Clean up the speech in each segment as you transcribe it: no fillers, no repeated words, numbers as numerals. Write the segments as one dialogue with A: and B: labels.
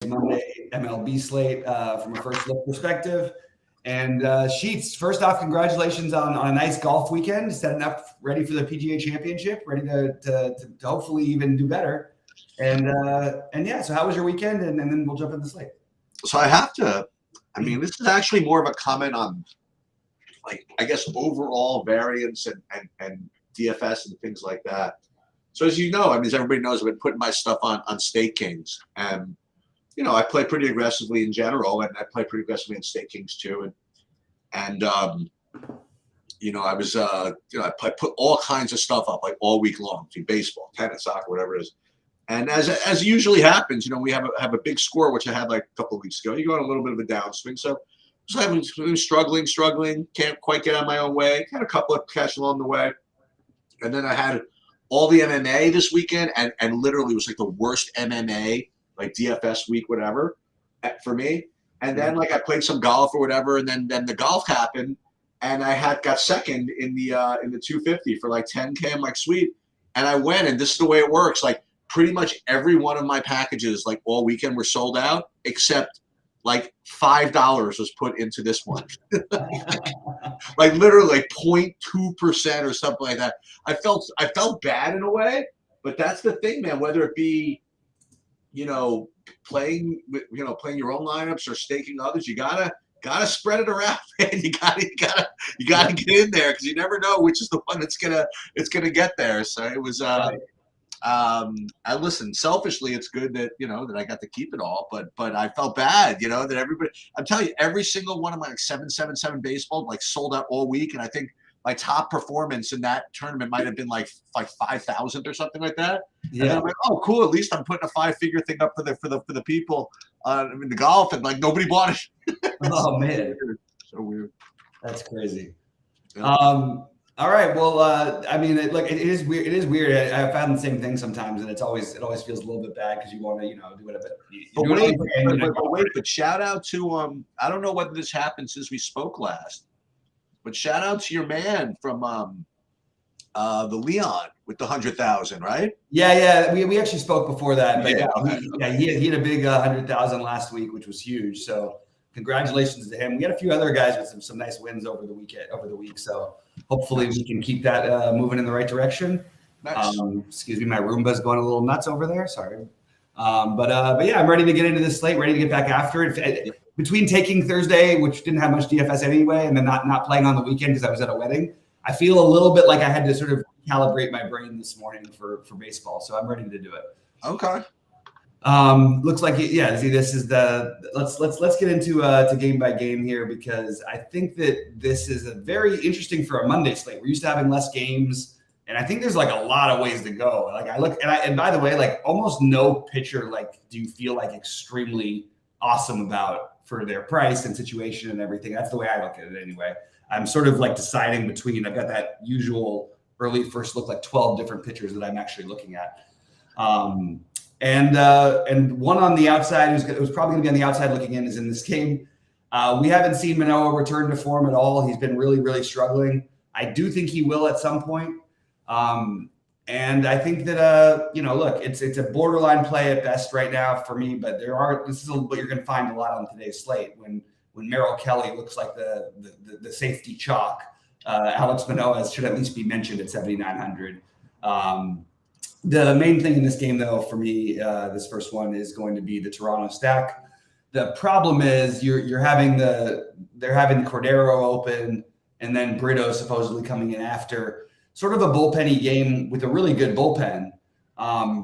A: Monday MLB slate from a first look perspective. And Sheets, first off, congratulations on a nice golf weekend, setting up ready for the PGA Championship, ready to hopefully even do better. And yeah, so how was your weekend? And then we'll jump into the slate.
B: So this is actually more of a comment on, I guess, overall variance and DFS and things like that. So as you know, as everybody knows, I've been putting my stuff on Stake Kings. And, I play pretty aggressively in general, and I play pretty aggressively in Stake Kings too. And I was, I put all kinds of stuff up, like all week long, between baseball, tennis, soccer, whatever it is. And as usually happens, we have a big score, which I had like a couple of weeks ago. You go on a little bit of a downswing. So I was struggling, can't quite get out of my own way. Had a couple of cash along the way. And then I had all the MMA this weekend, and literally it was like the worst MMA, like DFS week, whatever, for me. And then I played some golf or whatever, and then the golf happened, and I got second in the 250 for like 10K. I'm like, sweet. And I went, and this is the way it works. Like pretty much every one of my packages, like all weekend, were sold out, except like $5 was put into this one. Like literally like 0.2% or something like that. I felt bad in a way, but that's the thing, man. Whether it be, playing your own lineups or staking others, you gotta spread it around, man. You gotta get in there, because you never know which is the one that's gonna get there. So it was I listen, selfishly, it's good that that I got to keep it all, but I felt bad, that everybody. I'm telling you, every single one of my 777 baseball sold out all week, and I think my top performance in that tournament might have been like 5,000 or something like that. Yeah. And I'm like, oh, cool. At least I'm putting a 5-figure thing up for the people in the golf, and like nobody bought it.
A: Oh man,
B: so weird.
A: That's crazy. Yeah. All right. Well, it is weird. It is weird. I found the same thing sometimes, and it always feels a little bit bad because you want to, do whatever.
B: But shout out to I don't know whether this happened since we spoke last, but shout out to your man from the Leon with the 100,000, right?
A: Yeah. We actually spoke before that. But
B: yeah,
A: he had a big 100,000 last week, which was huge. So congratulations to him. We had a few other guys with some nice wins over the week. So hopefully we can keep that moving in the right direction.
B: Nice.
A: Excuse me, my Roomba's going a little nuts over there. Sorry. But yeah, I'm ready to get into this slate, ready to get back after it. Between taking Thursday, which didn't have much DFS anyway, and then not playing on the weekend because I was at a wedding, I feel a little bit like I had to sort of calibrate my brain this morning for baseball. So I'm ready to do it.
B: Okay.
A: Looks like see, this is let's get into to game by game here, because I think that this is a very interesting for a Monday slate. We're used to having less games, and I think there's like a lot of ways to go. Like I look, and by the way, like almost no pitcher do you feel like extremely awesome about for their price and situation and everything. That's the way I look at it anyway. I'm sort of like deciding between. I've got that usual early first look, like 12 different pitchers that I'm actually looking at. And one on the outside who's probably going to be on the outside looking in is in this game. We haven't seen Manoah return to form at all. He's been really, really struggling. I do think he will at some point. And I think that, look, it's a borderline play at best right now for me, but this is what you're going to find a lot on today's slate. When Merrill Kelly looks like the safety chalk, Alex Manoah should at least be mentioned at 7,900. The main thing in this game, though, for me, this first one is going to be the Toronto stack. The problem is they're having Cordero open, and then Brito supposedly coming in after. Sort of a bullpenny game with a really good bullpen.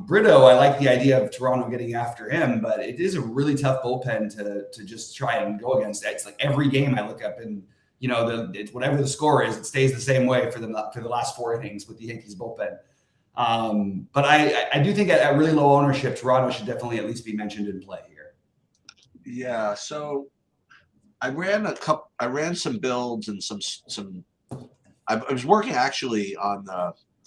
A: Brito, I like the idea of Toronto getting after him, but it is a really tough bullpen to just try and go against. It's like every game I look up and whatever the score is, it stays the same way for the last 4 innings with the Yankees bullpen. But I do think at really low ownership, Toronto should definitely at least be mentioned in play here.
B: Yeah. So I ran some builds and some. I was working actually on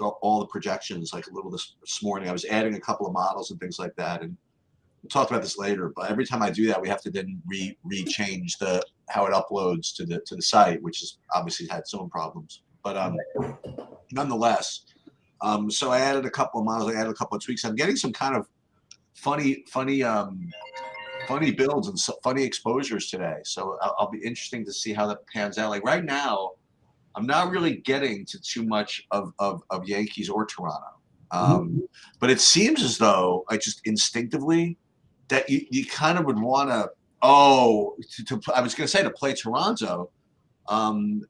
B: all the projections like a little this morning. I was adding a couple of models and things like that, and we'll talk about this later. But every time I do that, we have to then re-change how it uploads to the site, which has obviously had its own problems. But nonetheless. So I added a couple of models. I added a couple of tweaks. I'm getting some kind of funny funny builds and funny exposures today. So I'll be interesting to see how that pans out. Like right now, I'm not really getting to too much of Yankees or Toronto. But it seems as though, like just instinctively, that you kind of would want to, I was going to say to play Toronto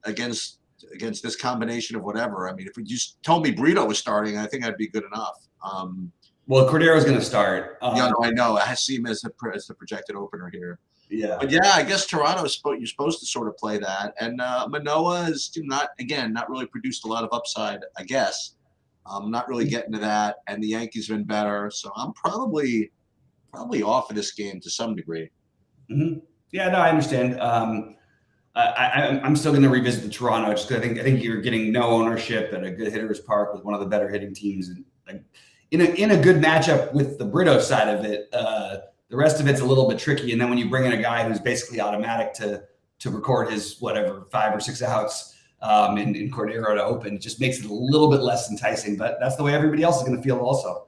B: against this combination of whatever. I mean, if you just told me Brito was starting, I think I'd be good enough.
A: Well, Cordero's going to start.
B: Yeah, no, I know. I see him as the projected opener here.
A: Yeah.
B: But yeah, I guess Toronto is you're supposed to sort of play that, and Manoah is not really produced a lot of upside. I guess not really getting to that, and the Yankees have been better, so I'm probably off of this game to some degree.
A: Yeah, no, I understand. I'm still going to revisit the Toronto just because I think you're getting no ownership at a good hitters park with one of the better hitting teams, and like, in a good matchup with the Brito side of it. The rest of it's a little bit tricky, and then when you bring in a guy who's basically automatic to record his whatever 5 or 6 outs in Cordero to open, it just makes it a little bit less enticing. But that's the way everybody else is going to feel also.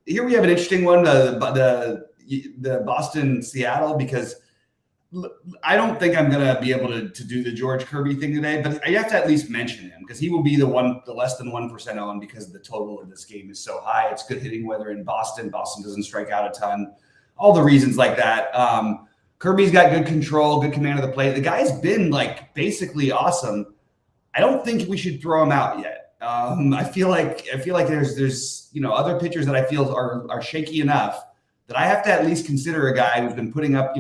A: Here we have an interesting one, the Boston Seattle, because I don't think I'm going to be able to do the George Kirby thing today, but I have to at least mention him because he will be the less than 1% owned because the total of this game is so high. It's good hitting weather in Boston. Boston doesn't strike out a ton. All the reasons like that. Kirby's got good control, good command of the plate. The guy's been like basically awesome. I don't think we should throw him out yet. I feel like there's other pitchers that I feel are shaky enough that I have to at least consider a guy who's been putting up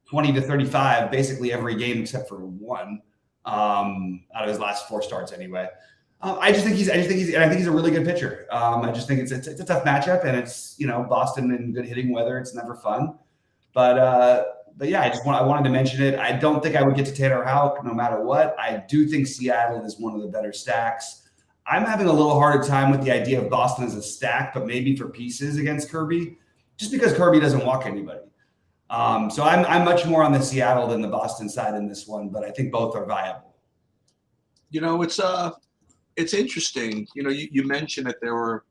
A: 20 to 35 basically every game except for one out of his last 4 starts anyway. I think he's a really good pitcher. I just think it's a tough matchup, and it's Boston in good hitting weather. It's never fun, but yeah, I wanted to mention it. I don't think I would get to Tanner Houck no matter what. I do think Seattle is one of the better stacks. I'm having a little harder time with the idea of Boston as a stack, but maybe for pieces against Kirby, just because Kirby doesn't walk anybody. So I'm much more on the Seattle than the Boston side in this one, but I think both are viable.
B: It's interesting. You mentioned that there were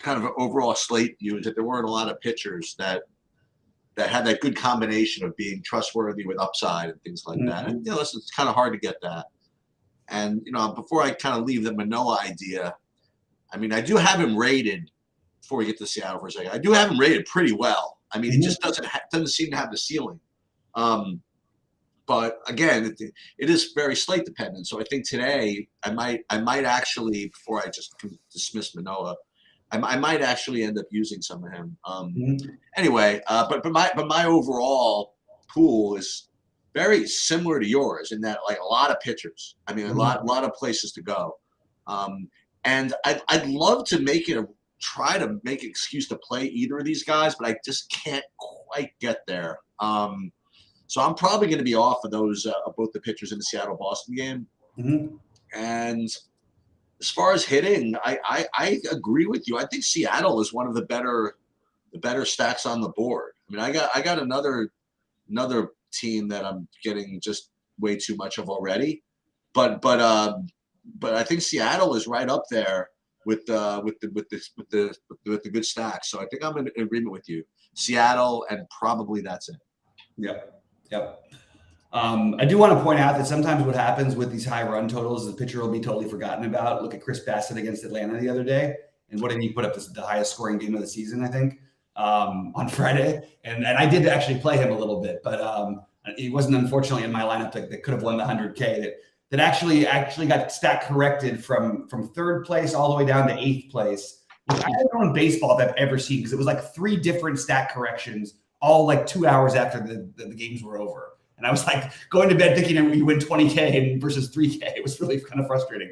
B: kind of an overall slate views that there weren't a lot of pitchers that had that good combination of being trustworthy with upside and things like that. And it's kind of hard to get that. And before I kind of leave the Manoah idea, I mean, I do have him rated. Before we get to Seattle for a second, I do have him rated pretty well. I mean, he just doesn't seem to have the ceiling. But again, it is very slate dependent. So I think today I might actually, before I just dismiss Manoah, I might actually end up using some of him. Anyway, but my overall pool is very similar to yours in that like a lot of pitchers. I mean, a lot of places to go. And I'd love to try to make an excuse to play either of these guys, but I just can't quite get there. So I'm probably going to be off of those both the pitchers in the Seattle-Boston game. And as far as hitting, I agree with you. I think Seattle is one of the better stacks on the board. I mean, I got another team that I'm getting just way too much of already, but I think Seattle is right up there with the good stacks. So I think I'm in agreement with you. Seattle, and probably that's it.
A: Yep. I do want to point out that sometimes what happens with these high run totals is the pitcher will be totally forgotten about. Look at Chris Bassett against Atlanta the other day. And what did he put up? The highest scoring game of the season, I think, on Friday. And I did actually play him a little bit, but he wasn't unfortunately in my lineup that could have won the 100K that actually got stat corrected from 3rd place all the way down to 8th place, which I don't know in baseball if I've ever seen, because it was like 3 different stat corrections all like 2 hours after the games were over. And I was like going to bed thinking you win 20K versus 3K. It was really kind of frustrating.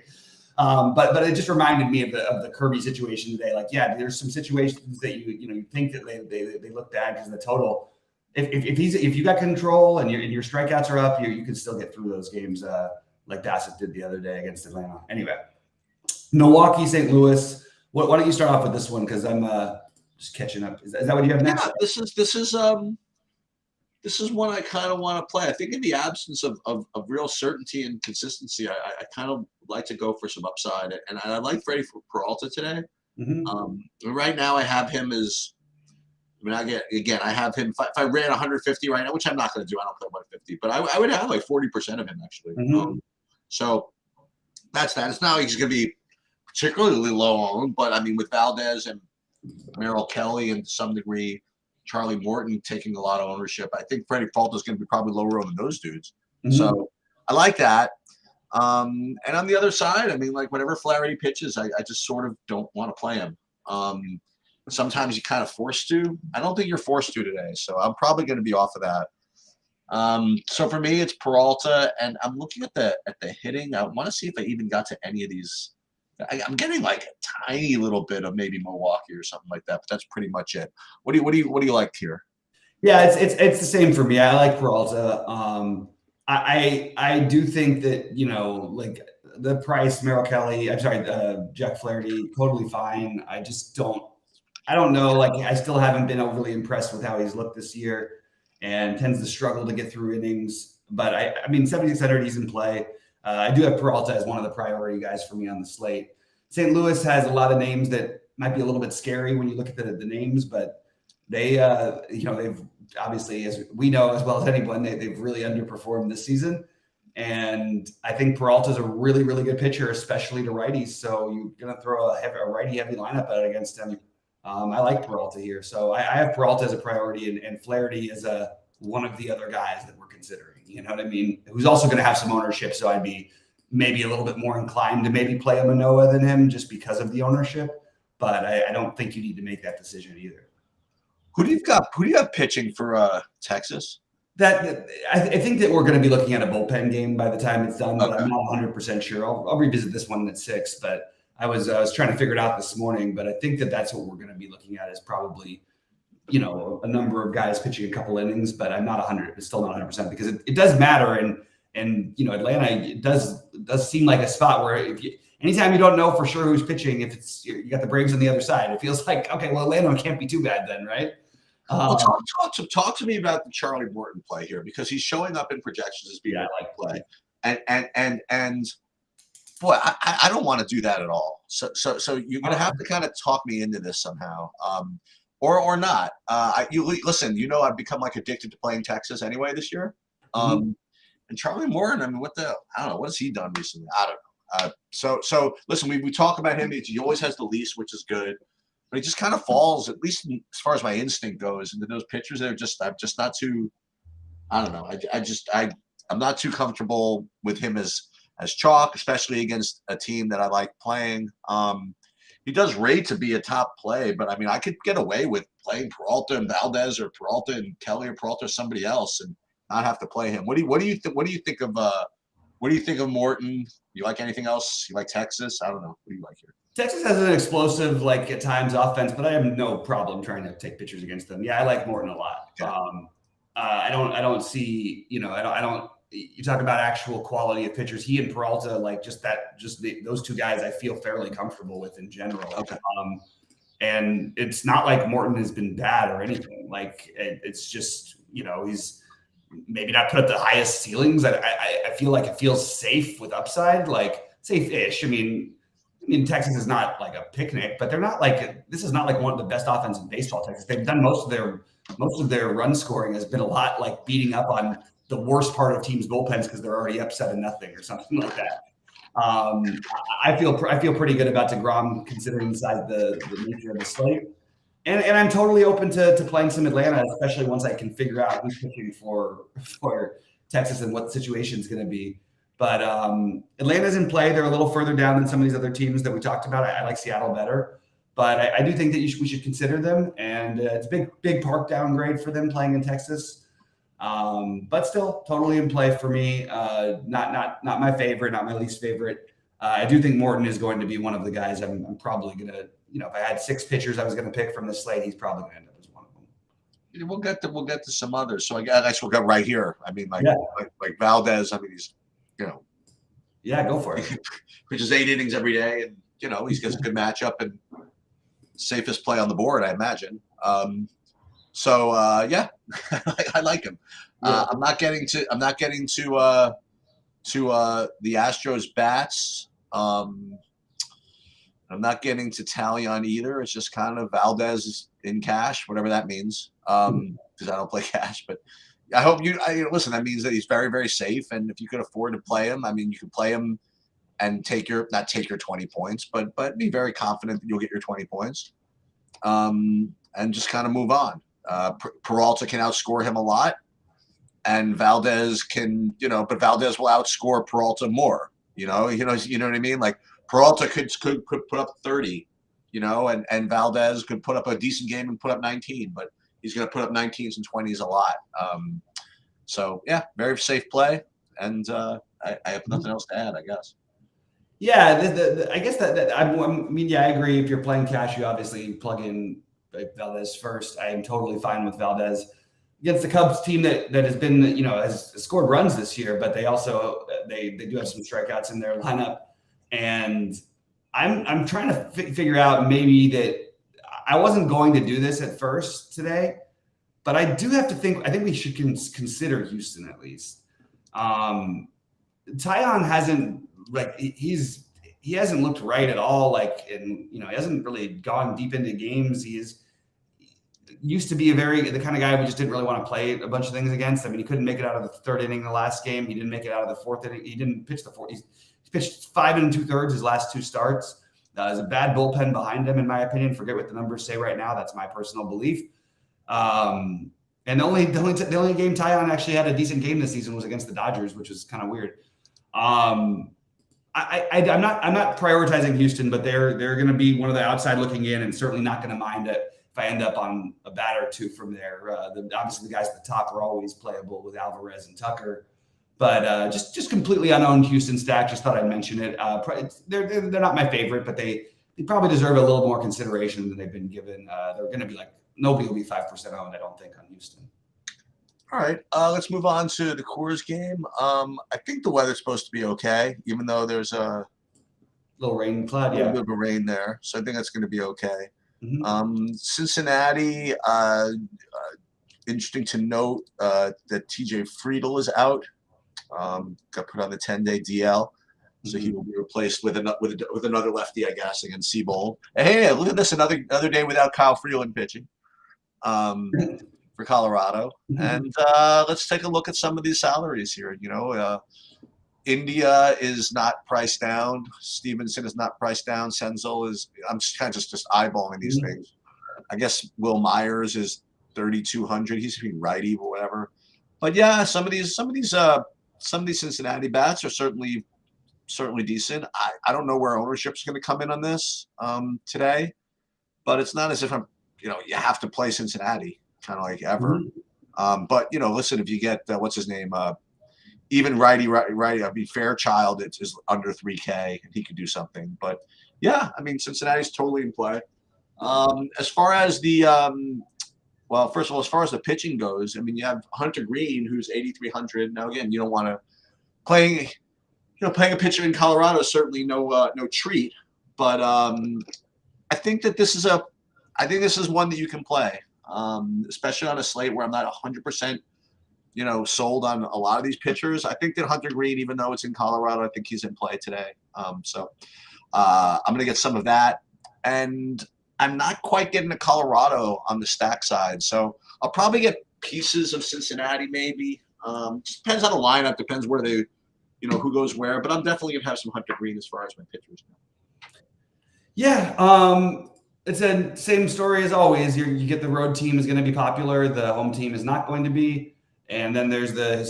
A: But it just reminded me of the Kirby situation today. Like, yeah, there's some situations that you think that they look bad because of the total. If you got control and your strikeouts are up, you can still get through those games like Bassett did the other day against Atlanta. Anyway, Milwaukee, St. Louis. Why don't you start off with this one, because I'm just catching up. Is that what you have next?
B: Yeah, this is one I kind of want to play. I think in the absence of real certainty and consistency, I kind of like to go for some upside. And I like Freddie Peralta today. Right now I have him as I mean, I have him. If I ran 150 right now, which I'm not going to do, I don't play 150, but I would have like 40% of him actually. So that's that. It's not like he's going to be particularly low owned, but I mean, with Valdez and Merrill Kelly and to some degree Charlie Morton taking a lot of ownership, I think Freddie Peralta is going to be probably lower than those dudes. So I like that. And on the other side, I mean, like whenever Flaherty pitches, I just sort of don't want to play him. Sometimes you kind of forced to. I don't think you're forced to today, so I'm probably going to be off of that. So for me, it's Peralta, and I'm looking at the hitting. I want to see if I even got to any of these. I'm getting like a tiny little bit of maybe Milwaukee or something like that, but that's pretty much it. What do you like here?
A: Yeah, it's the same for me. I like Peralta. I do think that, like the price, Merrill Kelly, I'm sorry, Jack Flaherty, totally fine. I don't know. Like, I still haven't been overly impressed with how he's looked this year and tends to struggle to get through innings. But I mean, 7,600, he's in play. I do have Peralta as one of the priority guys for me on the slate. St. Louis has a lot of names that might be a little bit scary when you look at the names, but they've obviously, as we know as well as anyone, they've really underperformed this season. And I think Peralta's a really, really good pitcher, especially to righties. So you're going to throw a righty-heavy lineup out against him. I like Peralta here. So I have Peralta as a priority and Flaherty as one of the other guys that we're considering. You know what I mean? Who's also going to have some ownership. So I'd be maybe a little bit more inclined to maybe play a Manoah than him just because of the ownership. But I don't think you need to make that decision either.
B: Who do you have pitching for Texas?
A: I think that we're going to be looking at a bullpen game by the time it's done, but
B: okay.
A: I'm not 100% sure. I'll revisit this one at 6, but I was trying to figure it out this morning, but I think that's what we're going to be looking at is probably, a number of guys pitching a couple innings, but I'm not 100. It's still not 100% because it does matter. And Atlanta, it does seem like a spot where anytime you don't know for sure who's pitching, if you got the Braves on the other side, it feels like, okay, well, Atlanta can't be too bad then, right?
B: Well, talk to me about the Charlie Morton play here because he's showing up in projections as being a like play, and boy, I don't want to do that at all. So you're gonna have to kind of talk me into this somehow, or not. Listen. I've become like addicted to playing Texas anyway this year. And Charlie Morton, I mean, I don't know, what has he done recently? I don't know. So listen, we talk about him. He always has the least, which is good. But he just kind of falls, at least as far as my instinct goes, into those pitchers. I'm just not too. I don't know. I'm not too comfortable with him as chalk, especially against a team that I like playing. He does rate to be a top play, but I mean, I could get away with playing Peralta and Valdez or Peralta and Kelly or Peralta or somebody else and not have to play him. What do you think of Morton? You like anything else? You like Texas? I don't know. What do you like here?
A: Texas has an explosive, like at times, offense, but I have no problem trying to take pitchers against them. Yeah, I like Morton a lot.
B: Okay.
A: I don't see, I don't. You talk about actual quality of pitchers. He and Peralta, like those two guys, I feel fairly comfortable with in general.
B: Okay.
A: And it's not like Morton has been bad or anything. Like it's just, he's maybe not put up the highest ceilings. I feel like it feels safe with upside, like safe-ish. I mean, Texas is not like a picnic, but this is not like one of the best offense in baseball. Texas, they've done most of their run scoring has been a lot like beating up on the worst part of teams' bullpens because they're already up 7-0 or something like that. I feel pretty good about DeGrom considering the nature of the slate, and I'm totally open to playing some Atlanta, especially once I can figure out who's pitching for Texas and what the situation is going to be. But Atlanta's in play. They're a little further down than some of these other teams that we talked about. I like Seattle better, but I do think that we should consider them. And it's a big park downgrade for them playing in Texas, but still totally in play for me. Not my favorite, not my least favorite. I do think Morton is going to be one of the guys I'm probably going to, if I had 6 pitchers I was going to pick from this slate, he's probably going to end up as one of them.
B: We'll get to some others. So I guess we'll go right here. I mean, like Valdez. I mean, he's.
A: Yeah, go for it.
B: Pitches 8 innings every day, and he's got a good matchup and safest play on the board, I imagine. Yeah, I like him. Yeah. I'm not getting to the Astros bats. I'm not getting to Talion either. It's just kind of Valdez in cash, whatever that means, because I don't play cash. But I hope listen. That means that he's very, very safe, and if you could afford to play him, I mean, you could play him and not take your 20 points, but be very confident that you'll get your 20 points, and just kind of move on. Peralta can outscore him a lot, and Valdez can, but Valdez will outscore Peralta more. You know what I mean? Like Peralta could put up 30, and Valdez could put up a decent game and put up 19, but he's going to put up 19s and 20s a lot. So yeah, very safe play, and I have nothing else to add, I guess.
A: Yeah, I guess I mean, yeah, I agree. If you're playing cash, you obviously plug in Valdez first. I am totally fine with Valdez against the Cubs team that has been, has scored runs this year, but they also they do have some strikeouts in their lineup, and I'm trying to figure out maybe that I wasn't going to do this at first today, but I do have to think. I think we should consider Houston at least. Taillon hasn't he hasn't looked right at all. He hasn't really gone deep into games. He used to be the kind of guy we just didn't really want to play a bunch of things against. I mean, he couldn't make it out of the third inning the last game. He didn't make it out of the fourth inning. He didn't pitch the fourth. He pitched 5 2/3 his last 2 starts. There's a bad bullpen behind him, in my opinion. Forget what the numbers say right now. That's my personal belief. And the only game Taillon actually had a decent game this season was against the Dodgers, which is kind of weird. I'm not prioritizing Houston, but they're going to be one of the outside looking in, and certainly not going to mind it if I end up on a bat or two from there. Obviously, the guys at the top are always playable with Alvarez and Tucker, but just completely unowned Houston stack. Just thought I'd mention it. They're not my favorite, but they probably deserve a little more consideration than they've been given. They're going to be nobody will be 5% owned, I don't think, on Houston.
B: All right, let's move on to the Coors game. I think the weather's supposed to be okay, even though there's a
A: little rain cloud,
B: a little bit of a rain there. So I think that's going to be okay. Mm-hmm. Cincinnati, interesting to note that TJ Friedl is out. Got put on the 10-day DL, so he will be replaced with another lefty, I guess, against Seabold. Hey, look at this, another day without Kyle Freeland pitching. For Colorado. And let's take a look at some of these salaries here. India is not priced down. Stevenson is not priced down. Senzel is. I'm just eyeballing these things. I guess Will Myers is 3,200. He's being righty or whatever. But yeah, some of these Cincinnati bats are certainly decent. I don't know where ownership's going to come in on this today, but it's not as if I'm. You have to play Cincinnati. Kind of like ever. But listen, if you get what's his name, even righty, I mean Fairchild, it's under 3K, and he could do something. But yeah, I mean Cincinnati's totally in play. As far as the first of all, as far as the pitching goes, I mean you have Hunter Green, who's 8,300. Now again, you don't want to playing a pitcher in Colorado is certainly no treat. But I think this is one that you can play. Especially on a slate where I'm not 100%, sold on a lot of these pitchers. I think that Hunter Green, even though it's in Colorado, I think he's in play today. So I'm going to get some of that. And I'm not quite getting to Colorado on the stack side. So I'll probably get pieces of Cincinnati maybe. Just depends on the lineup, depends where they, who goes where. But I'm definitely going to have some Hunter Green as far as my pitchers go.
A: Yeah. It's the same story as always. You get the road team is going to be popular. The home team is not going to be. And then there's the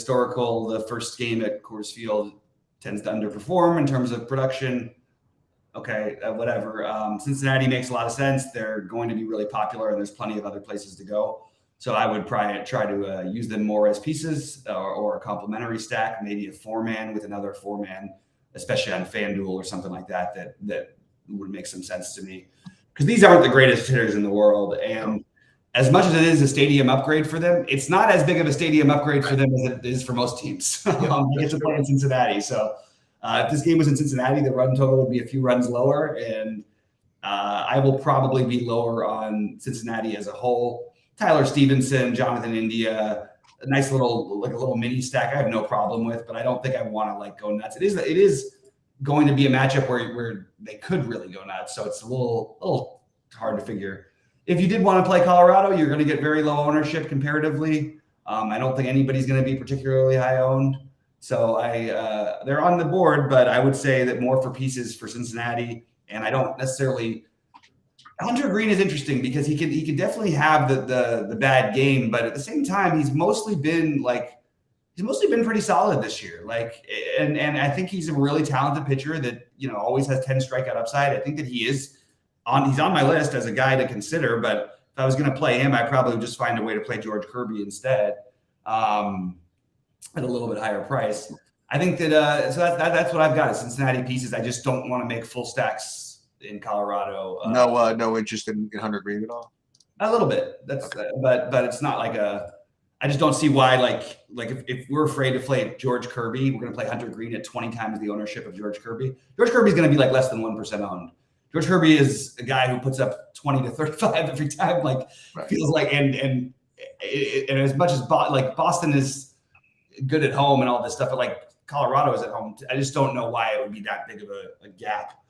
A: first game at Coors Field tends to underperform in terms of production. Okay, whatever. Cincinnati makes a lot of sense. They're going to be really popular, and there's plenty of other places to go. So I would try to use them more as pieces or a complementary stack, maybe a 4-man with another 4-man, especially on FanDuel or something like that would make some sense to me. Because these aren't the greatest hitters in the world. And as much as it is a stadium upgrade for them, it's not as big of a stadium upgrade for them as it is for most teams. They get to play in Cincinnati. So if this game was in Cincinnati, the run total would be a few runs lower. And I will probably be lower on Cincinnati as a whole. Tyler Stevenson, Jonathan India, a nice little mini stack I have no problem with, but I don't think I want to go nuts. It is going to be a matchup where they could really go nuts. So it's a little hard to figure. if you did want to play Colorado, you're going to get very low ownership comparatively. I don't think anybody's going to be particularly high owned. So they're on the board, but I would say that more for pieces for Cincinnati. And I don't necessarily. Hunter Green is interesting because he can definitely have the bad game, but at the same time, he's mostly been pretty solid this year. Like, and I think he's a really talented pitcher that always has 10 strikeout upside. I think that he's on my list as a guy to consider. But if I was going to play him, I probably would just find a way to play George Kirby instead, at a little bit higher price. I think that so that's what I've got is Cincinnati pieces. I just don't want to make full stacks in Colorado.
B: No interest in Hunter Green at all.
A: A little bit. That's but it's not like I just don't see why like if we're afraid to play George Kirby, we're going to play Hunter Green at 20 times the ownership of George Kirby. George Kirby is going to be like less than 1% owned. George Kirby is a guy who puts up 20 to 35 every time. Like right. Feels like and as much as Boston is good at home and all this stuff, but like Colorado is at home. I just don't know why it would be that big of a gap.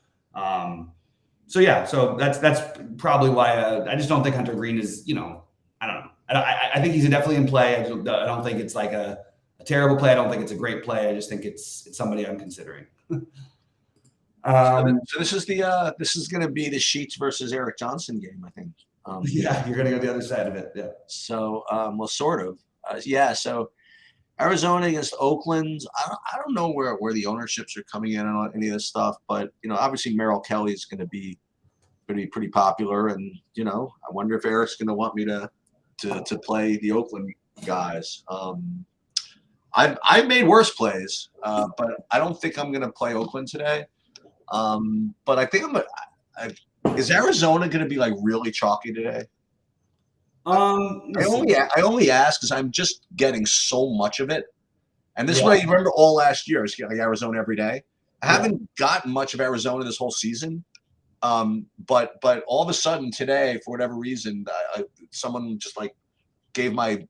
A: So that's probably why I just don't think Hunter Green is, I don't know. I think he's definitely in play. I don't think it's like a terrible play. I don't think it's a great play. I just think it's somebody I'm considering.
B: So this is going to be the Sheets versus Eric Johnson game, I think.
A: Yeah, you're going to go the other side of it. Yeah.
B: So, well, sort of. So Arizona against Oakland. I don't know where the ownerships are coming in on any of this stuff, but obviously Merrill Kelly is going to be pretty popular, and I wonder if Eric's going to want me to play the Oakland guys. I've made worse plays, but I don't think I'm going to play Oakland today. But I think is Arizona going to be like really chalky today? I only ask because I'm just getting so much of it, and this is what you remember all last year. I was getting Arizona every day. I haven't gotten much of Arizona this whole season, but all of a sudden today, for whatever reason, someone just like gave my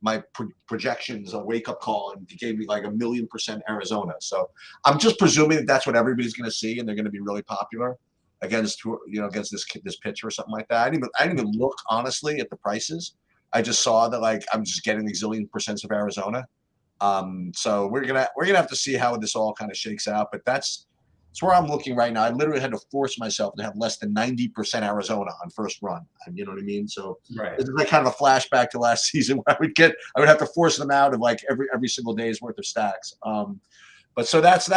B: projections a wake up call and gave me like 1,000,000% Arizona. So I'm just presuming that's what everybody's going to see, and they're going to be really popular against this pitcher or something like that. I didn't even look honestly at the prices. I just saw that like I'm just getting these 1,000,000% of Arizona. So we're gonna have to see how this all kind of shakes out. But that's where I'm looking right now. I literally had to force myself to have less than 90% Arizona on first run. You know what I mean? So This is like kind of a flashback to last season where I would have to force them out of like every single day's worth of stacks. But so that's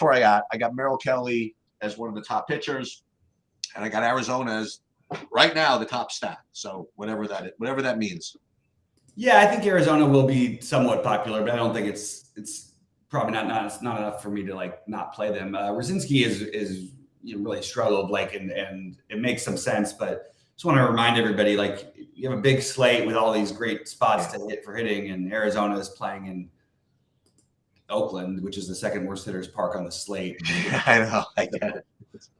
B: where I got. I got Merrill Kelly as one of the top pitchers, and I got Arizona as right now the top stack. So whatever that means.
A: Yeah, I think Arizona will be somewhat popular, but I don't think it's probably not enough for me to like not play them. Rosinski is really struggled, like, and it makes some sense, but just want to remind everybody, like, you have a big slate with all these great spots to hit for hitting, and Arizona is playing in Oakland, which is the second worst hitters park on the slate.
B: I know. I get it.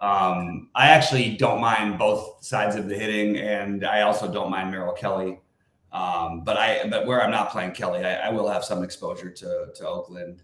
A: I actually don't mind both sides of the hitting, and I also don't mind Merrill Kelly. But where I'm not playing Kelly, I will have some exposure to Oakland.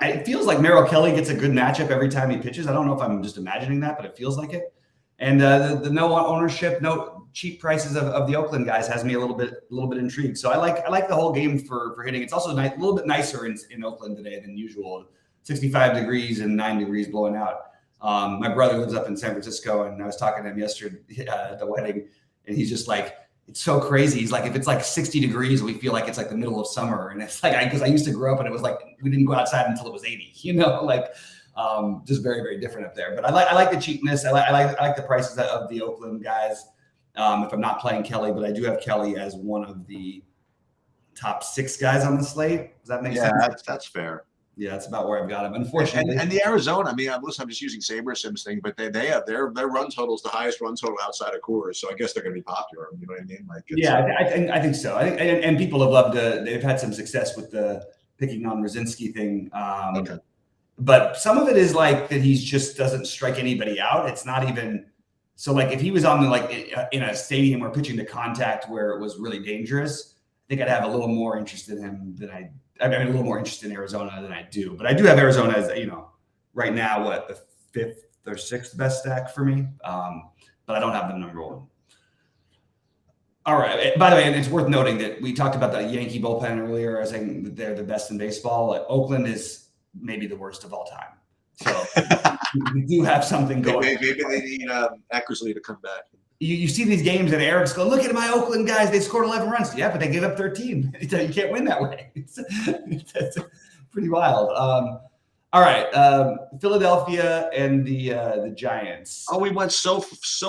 A: It feels like Merrill Kelly gets a good matchup every time he pitches. I don't know if I'm just imagining that, but it feels like it. And the no ownership, no cheap prices of the Oakland guys has me a little bit intrigued. So I like the whole game for hitting. It's also a little bit nicer in Oakland today than usual. 65 degrees and 9 degrees blowing out. My brother lives up in San Francisco, and I was talking to him yesterday at the wedding, and he's just like, it's so crazy. He's like, if it's like 60 degrees, we feel like it's like the middle of summer. And it's like, because I used to grow up and it was like, we didn't go outside until it was 80, just very, very different up there. But I like the cheapness. I like the prices of the Oakland guys. If I'm not playing Kelly, but I do have Kelly as one of the top 6 guys on the slate. Does that make sense?
B: Yeah, that's fair.
A: Yeah, that's about where I've got him. Unfortunately,
B: and the Arizona. I mean, I'm just using Saber Sims thing, but they have their run total is the highest run total outside of Coors, so I guess they're going to be popular. You know what I mean? Like,
A: I think so. And people have loved they've had some success with the picking on Rosinski thing.
B: Okay.
A: But some of it is like that he's just doesn't strike anybody out. It's not even so like if he was on in a stadium or pitching to contact where it was really dangerous, I think I'd have a little more interest in him than a little more interest in Arizona than I do. But I do have Arizona as, right now, the 5th or 6th best stack for me. But I don't have them number 1. All right. By the way, and it's worth noting that we talked about the Yankee bullpen earlier. I was saying that they're the best in baseball. Oakland is maybe the worst of all time. So we do have something going.
B: Maybe they need Eckersley to come back.
A: You see these games and Eric's go, look at my Oakland guys. They scored 11 runs. Yeah, but they gave up 13. You can't win that way. It's pretty wild. All right. Philadelphia and the Giants.
B: Oh, we went so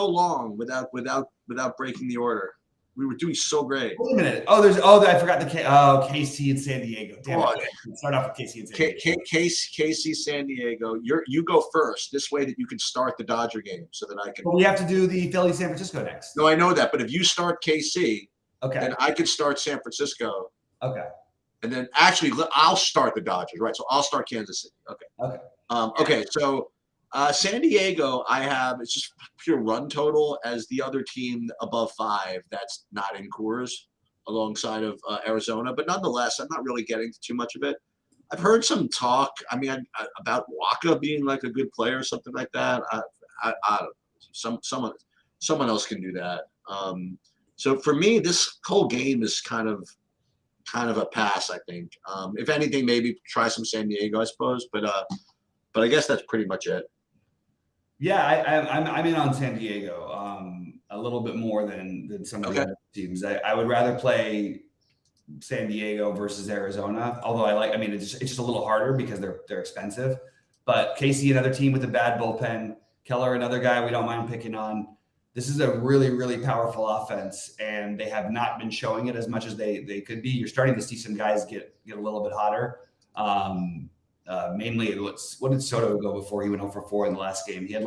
B: long without breaking the order. We were doing so great.
A: Wait a minute. I forgot KC and San Diego. Damn it. Start off with KC and San Diego.
B: KC, San Diego. You go first. This way that you can start the Dodger game so that I can.
A: But we have to do the Philly San Francisco next.
B: No, I know that. But if you start KC,
A: okay,
B: then I can start San Francisco.
A: Okay.
B: And then actually, I'll start the Dodgers, right? So I'll start Kansas City. Okay. Okay. So San Diego, it's just pure run total as the other team above 5 that's not in Coors alongside of Arizona. But nonetheless, I'm not really getting too much of it. I've heard some talk, about Waka being like a good player or something like that. I don't know. Someone else can do that. So for me, this whole game is kind of a pass, I think. If anything, maybe try some San Diego, I suppose. But I guess that's pretty much it.
A: Yeah, I'm in on San Diego a little bit more than some of the other teams. I would rather play San Diego versus Arizona, although it's just a little harder because they're expensive. But KC, another team with a bad bullpen. Keller, another guy we don't mind picking on. This is a really, really powerful offense, and they have not been showing it as much as they could be. You're starting to see some guys get a little bit hotter. Mainly, what did Soto go before he went 0 for 4 in the last game? He had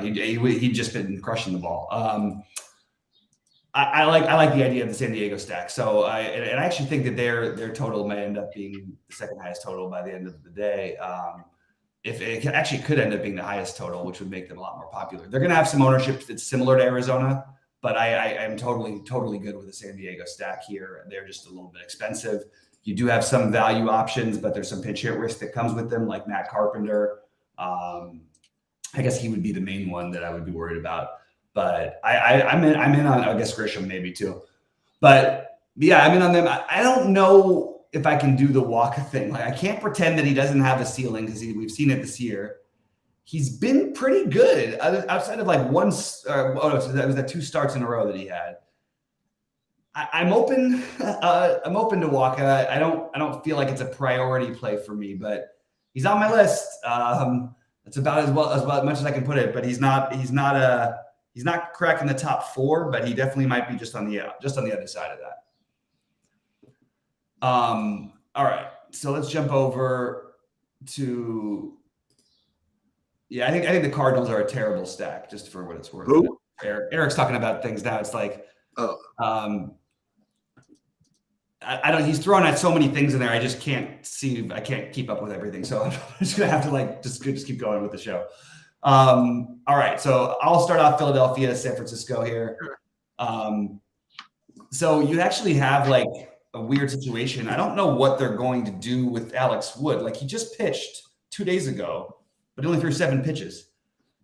A: he'd just been crushing the ball. I like the idea of the San Diego stack. So I actually think that their total may end up being the second highest total by the end of the day. If it actually could end up being the highest total, which would make them a lot more popular. They're going to have some ownership that's similar to Arizona, but I am totally good with the San Diego stack here. They're just a little bit expensive. You do have some value options, but there's some pinch hit risk that comes with them, like Matt Carpenter. I guess he would be the main one that I would be worried about. But I'm in on, I guess, Grisham maybe too. But yeah, I'm in on them. I don't know if I can do the Waka thing. Like, I can't pretend that he doesn't have a ceiling because we've seen it this year. He's been pretty good outside of like one. So that was the 2 starts in a row that he had. I'm open. I'm open to Waka. I don't feel like it's a priority play for me, but he's on my list. It's about as much as I can put it. But he's not cracking the top 4, but he definitely might be just on the other side of that. All right, so let's jump over to. Yeah, I think the Cardinals are a terrible stack, just for what it's worth.
B: Who?
A: Eric's talking about things now. It's like, I don't. He's throwing out so many things in there. I just can't see. I can't keep up with everything. So I'm just gonna have to just keep going with the show. All right. So I'll start off Philadelphia, San Francisco here. So you actually have like a weird situation. I don't know what they're going to do with Alex Wood. Like, he just pitched 2 days ago, but he only threw 7 pitches.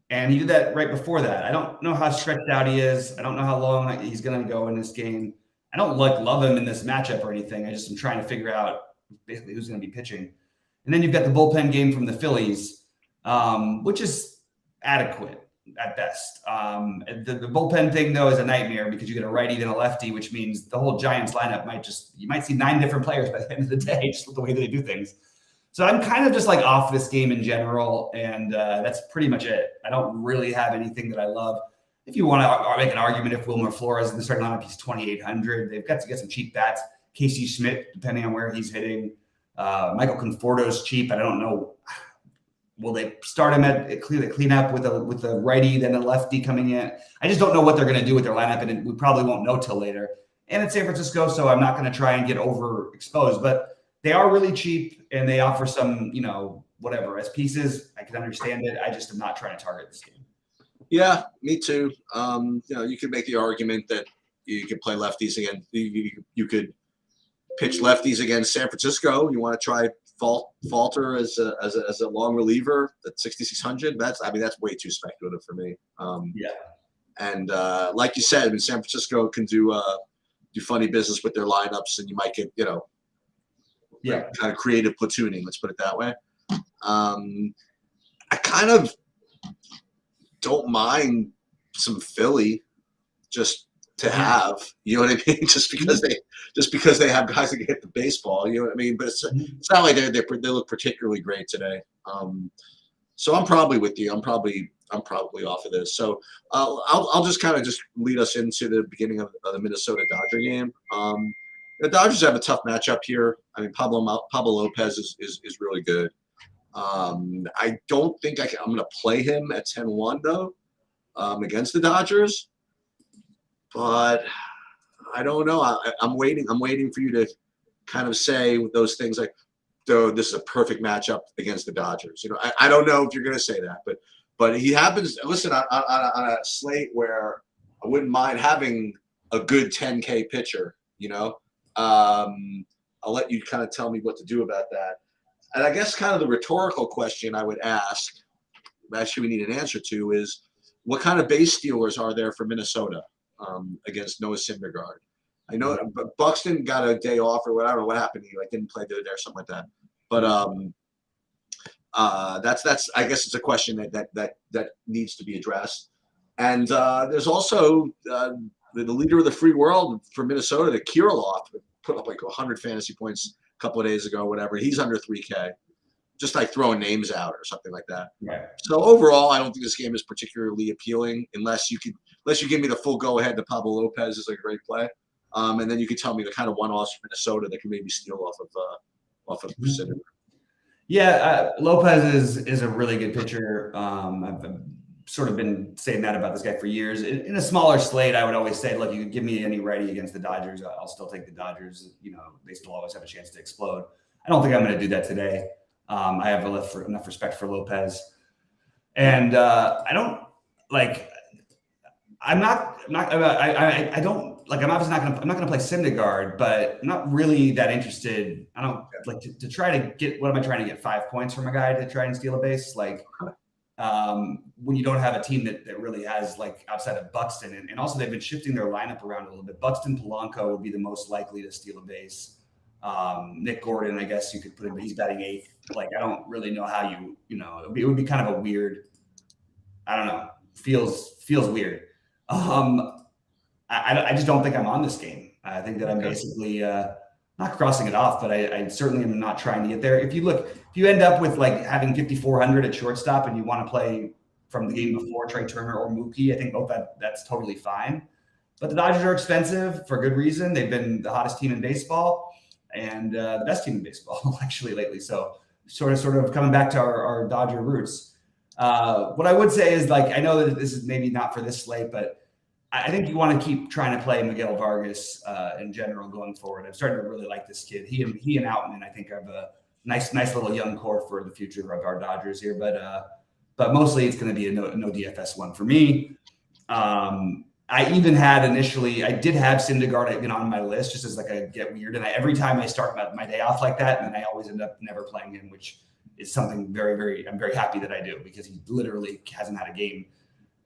A: And he did that right before that. I don't know how stretched out he is. I don't know how long he's going to go in this game. I don't love him in this matchup or anything. I just am trying to figure out basically who's going to be pitching. And then you've got the bullpen game from the Phillies, which is adequate at best. The bullpen thing, though, is a nightmare because you get a righty then a lefty, which means the whole Giants lineup you might see 9 different players by the end of the day, just with the way they do things. So I'm kind of just like off this game in general, and that's pretty much it. I don't really have anything that I love. If you want to make an argument, if Wilmer Flores in the starting lineup, he's 2,800. They've got to get some cheap bats. Casey Schmidt, depending on where he's hitting. Michael Conforto's cheap. I don't know. Will they start him at clean up with a righty, then a lefty coming in? I just don't know what they're going to do with their lineup, and we probably won't know till later. And it's San Francisco, so I'm not going to try and get overexposed. But they are really cheap, and they offer some, whatever as pieces. I can understand it. I just am not trying to target this game.
B: Yeah, me too. You could make the argument that you could play lefties again. You could pitch lefties against San Francisco. You want to try Falter as a long reliever at 6,600. That's way too speculative for me.
A: Yeah.
B: And like you said, I mean, San Francisco can do funny business with their lineups, and you might get, kind of creative platooning. Let's put it that way. I kind of don't mind some Philly just to have, you know what I mean? Just because they have guys that can hit the baseball, you know what I mean? But it's not like they look particularly great today. So I'm probably with you. I'm probably off of this. So I'll just kind of just lead us into the beginning of the Minnesota Dodger game. The Dodgers have a tough matchup here. I mean, Pablo Lopez is really good. I don't think I'm going to play him at 10-1 though against the Dodgers. But I don't know. I'm waiting for you to kind of say those things like, "Though this is a perfect matchup against the Dodgers." I don't know if you're going to say that, but he happens. Listen, on a slate where I wouldn't mind having a good 10K pitcher. I'll let you kind of tell me what to do about that. And I guess kind of the rhetorical question I would ask, actually we need an answer to, is what kind of base stealers are there for Minnesota against Noah Syndergaard? I know Buxton got a day off or whatever. What happened? He didn't play the other day or something like that. But that's I guess it's a question that needs to be addressed. And there's also the leader of the free world for Minnesota, the Kirilloff, put up like 100 fantasy points a couple of days ago, whatever. He's under 3K, just like throwing names out or something like that.
A: Right.
B: So overall, I don't think this game is particularly appealing unless you give me the full go ahead that Pablo Lopez is a great play. And then you could tell me the kind of one-offs from Minnesota that can maybe steal off of Syndergaard.
A: Yeah, Lopez is a really good pitcher. I've sort of been saying that about this guy for years. In a smaller slate, I would always say, look, you could give me any righty against the Dodgers, I'll still take the Dodgers. They still always have a chance to explode. I don't think I'm going to do that today. I have enough respect for Lopez, and I don't like. I'm not going to play Syndergaard, but I'm not really that interested. I don't like to try to get, what am I trying to get, 5 points from a guy to try and steal a base? Like when you don't have a team that really has, like, outside of Buxton, and also they've been shifting their lineup around a little bit. Buxton, Polanco would be the most likely to steal a base. Nick Gordon, I guess you could put him, but he's batting 8th. Like, I don't really know how it would be kind of a weird, I don't know, feels weird. I just don't think I'm on this game. I think that I'm basically not crossing it off, but I certainly am not trying to get there. If you end up with like having 5,400 at shortstop and you want to play from the game before Trey Turner or Mookie, I think that's totally fine. But the Dodgers are expensive for good reason. They've been the hottest team in baseball and the best team in baseball actually lately. So sort of coming back to our Dodger roots. What I would say is, like, I know that this is maybe not for this slate, but I think you want to keep trying to play Miguel Vargas in general going forward. I'm starting to really like this kid. He and Outman, I think, have a nice little young core for the future of our Dodgers here. But mostly it's going to be a no DFS one for me. I even had I did have Syndergaard on my list just as like a get weird. And every time I start my day off like that, and then I always end up never playing him, which is something I'm very happy that I do, because he literally hasn't had a game,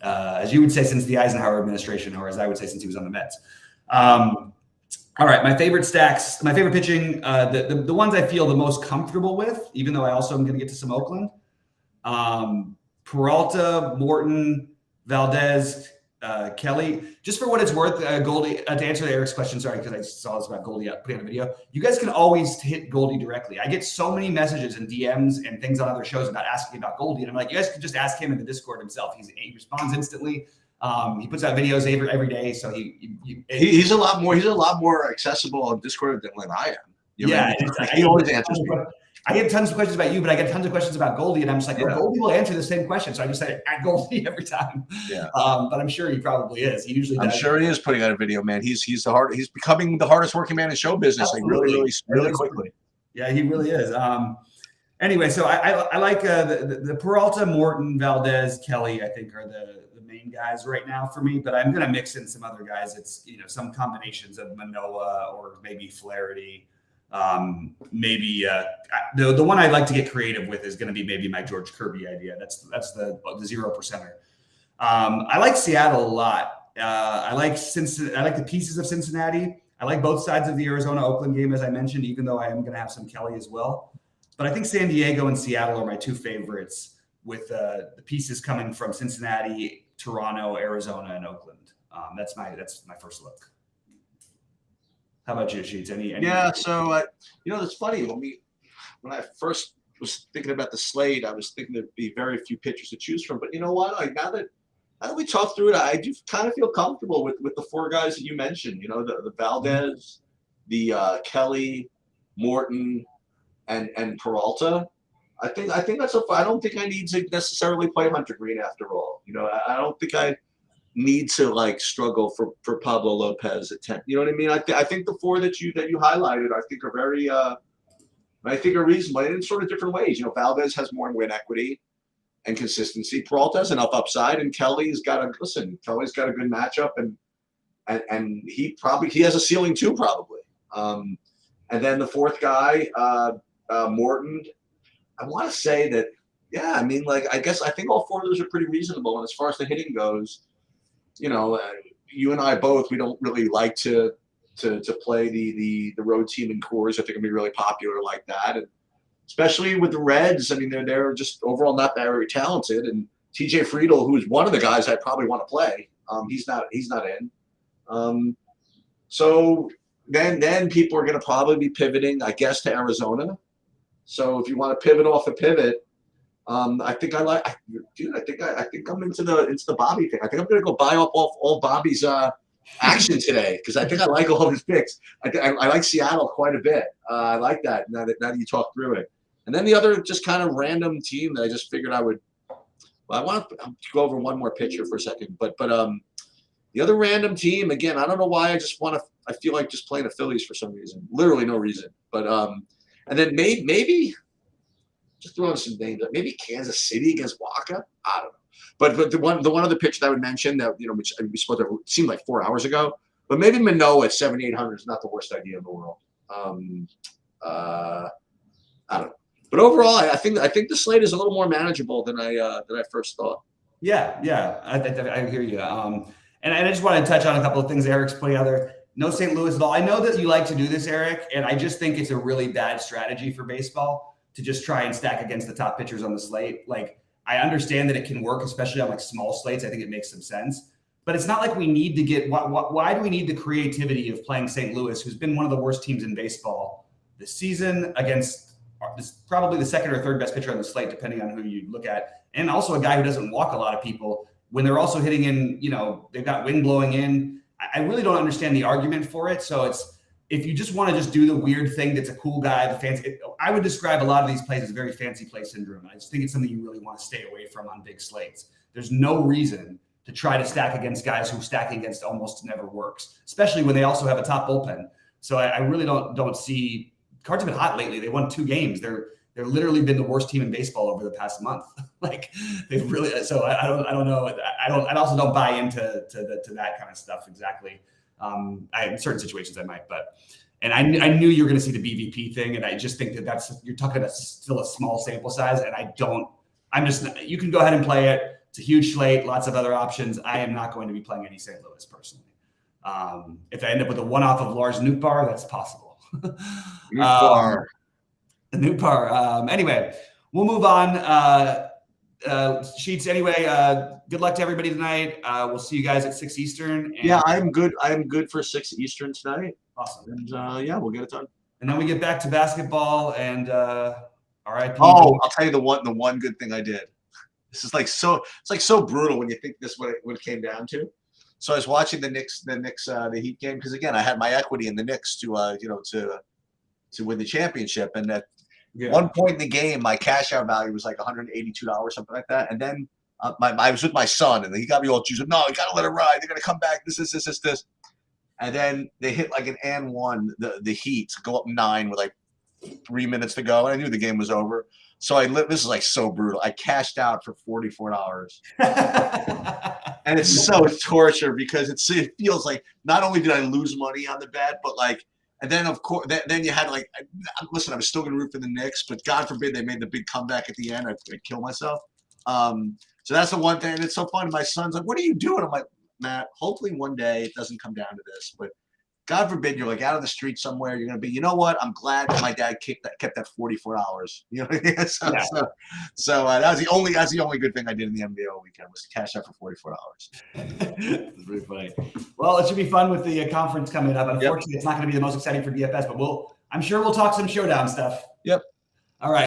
A: as you would say, since the Eisenhower administration, or as I would say, since he was on the Mets. All right, my favorite stacks, my favorite pitching, the ones I feel the most comfortable with, even though I also am going to get to some Oakland. Peralta, Morton, Valdez, Kelly. Just for what it's worth, Goldie, to answer Eric's question, sorry, because I saw this about Goldie putting on a video. You guys can always hit Goldie directly. I get so many messages and DMs and things on other shows about asking about Goldie, and I'm like, you guys can just ask him in the Discord himself. He responds instantly. He puts out videos every day, so he's a lot more accessible on Discord than when I am. He always answers me. I get tons of questions about you, but I get tons of questions about Goldie, and I'm just like, Goldie will answer the same question. So I just say at Goldie every time. Yeah. But I'm sure he probably is. He usually does. I'm sure he is putting out a video, man. He's becoming the hardest working man in show business. Like really quickly. Yeah, he really is. Anyway, so I like the Peralta, Morton, Valdez, Kelly, I think are the main guys right now for me, but I'm going to mix in some other guys. It's, some combinations of Manoah or maybe Flaherty. Maybe the one I'd like to get creative with is going to be maybe my George Kirby idea. That's the 0%er. I like Seattle a lot. I like the pieces of Cincinnati. I like both sides of the Arizona-Oakland game, as I mentioned, even though I am going to have some Kelly as well. But I think San Diego and Seattle are my two favorites, with the pieces coming from Cincinnati, Toronto, Arizona, and Oakland. That's my first look. How about you, Sheets? Any
B: Yeah, so it's funny when I first was thinking about the slate, I was thinking there'd be very few pitchers to choose from. But you know what? Now that we talked through it, I do kind of feel comfortable with the four guys that you mentioned. The Valdez, the Kelly, Morton, and Peralta. I think that's I don't think I need to necessarily play Hunter Green after all. I don't think I need to struggle for Pablo Lopez at 10. You know what I mean? I think the four that you highlighted, I think are very I think are reasonable in sort of different ways. Valdez has more win equity and consistency. Peralta has enough upside, and Kelly's got a good matchup, and he has a ceiling too, probably. And then the fourth guy, Morton, I want to say that, yeah, I mean, I guess I think all four of those are pretty reasonable. And as far as the hitting goes, you and I both, we don't really like to play the road team in Coors. I think it'll be really popular like that, and especially with the Reds. I mean, they're just overall not very talented. And TJ Friedl, who's one of the guys I probably want to play, he's not in. So then people are going to probably be pivoting, I guess, to Arizona. So if you want to pivot off a pivot, I think I'm into the Bobby thing. I think I'm going to go buy up all Bobby's action today, because I think I like all his picks. I like Seattle quite a bit. I like that now that you talk through it. And then the other just kind of random team that I just figured I would. Well, I want to go over one more picture for a second, but the other random team, again, I don't know why, I feel like just playing the Phillies for some reason, literally no reason. But and then maybe just throwing some names up. Maybe Kansas City against Waka. I don't know. But the one other pitch that I would mention that which we spoke to, it seemed like 4 hours ago. But maybe Manoah at 7,800 is not the worst idea in the world. I don't know. But overall, I think the slate is a little more manageable than I first thought.
A: Yeah, I hear you. And I just want to touch on a couple of things Eric's putting out there. No St. Louis at all. I know that you like to do this, Eric, and I just think it's a really bad strategy for baseball to just try and stack against the top pitchers on the slate. I understand that it can work, especially on small slates. I think it makes some sense. But it's not like we need to get – why do we need the creativity of playing St. Louis, who's been one of the worst teams in baseball this season, against probably the second or third best pitcher on the slate, depending on who you look at, and also a guy who doesn't walk a lot of people when they're also hitting in – they've got wind blowing in. I really don't understand the argument for it. So if you just want to just do the weird thing that's a cool guy, the fancy – I would describe a lot of these plays as very fancy play syndrome. I just think it's something you really want to stay away from on big slates. There's no reason to try to stack against guys who stacking against almost never works, especially when they also have a top bullpen. So I really don't see – Cards have been hot lately. They won 2 games. They're literally been the worst team in baseball over the past month. They've really. So I don't know. I also don't buy into that kind of stuff exactly. In certain situations I might, and I knew you were going to see the BVP thing, and I just think you're talking about still a small sample size, and you can go ahead and play it. It's a huge slate, lots of other options. I am not going to be playing any St. Louis personally. If I end up with a one-off of Lars Nootbaar, that's possible. Nootbaar. Anyway, we'll move on. Sheets. Anyway, good luck to everybody tonight. We'll see you guys at 6 Eastern.
B: Yeah, I'm good. I am good for 6 Eastern tonight.
A: Awesome.
B: And we'll get it done.
A: And then we get back to basketball and RIP.
B: Oh, I'll tell you the one good thing I did. This is it's so brutal when you think this what it came down to. So I was watching the Knicks, the Heat game, because again I had my equity in the Knicks to win the championship, and at one point in the game my cash out value was like $182, something like that. And then I was with my son, and he got me all juiced. No, you gotta let it ride. They're gonna come back. This. And then they hit like an and one, the Heat go up 9 with like 3 minutes to go, and I knew the game was over. So this is so brutal. I cashed out for $44. And it's so torture because it feels like not only did I lose money on the bet, but and then of course, then you had listen, I was still going to root for the Knicks, but God forbid they made the big comeback at the end. I'd kill myself. So that's the one thing. And it's so funny. My son's like, what are you doing? I'm like, Matt, hopefully one day it doesn't come down to this, but God forbid you're like out of the street somewhere. You're going to be, you know what? I'm glad that my dad kept that $44. You know what I mean? So that was the only good thing I did in the MBO weekend was to cash out for $44.
A: That's very funny. Well, it should be fun with the conference coming up. Unfortunately, It's not going to be the most exciting for DFS, but I'm sure we'll talk some showdown stuff.
B: Yep.
A: All right.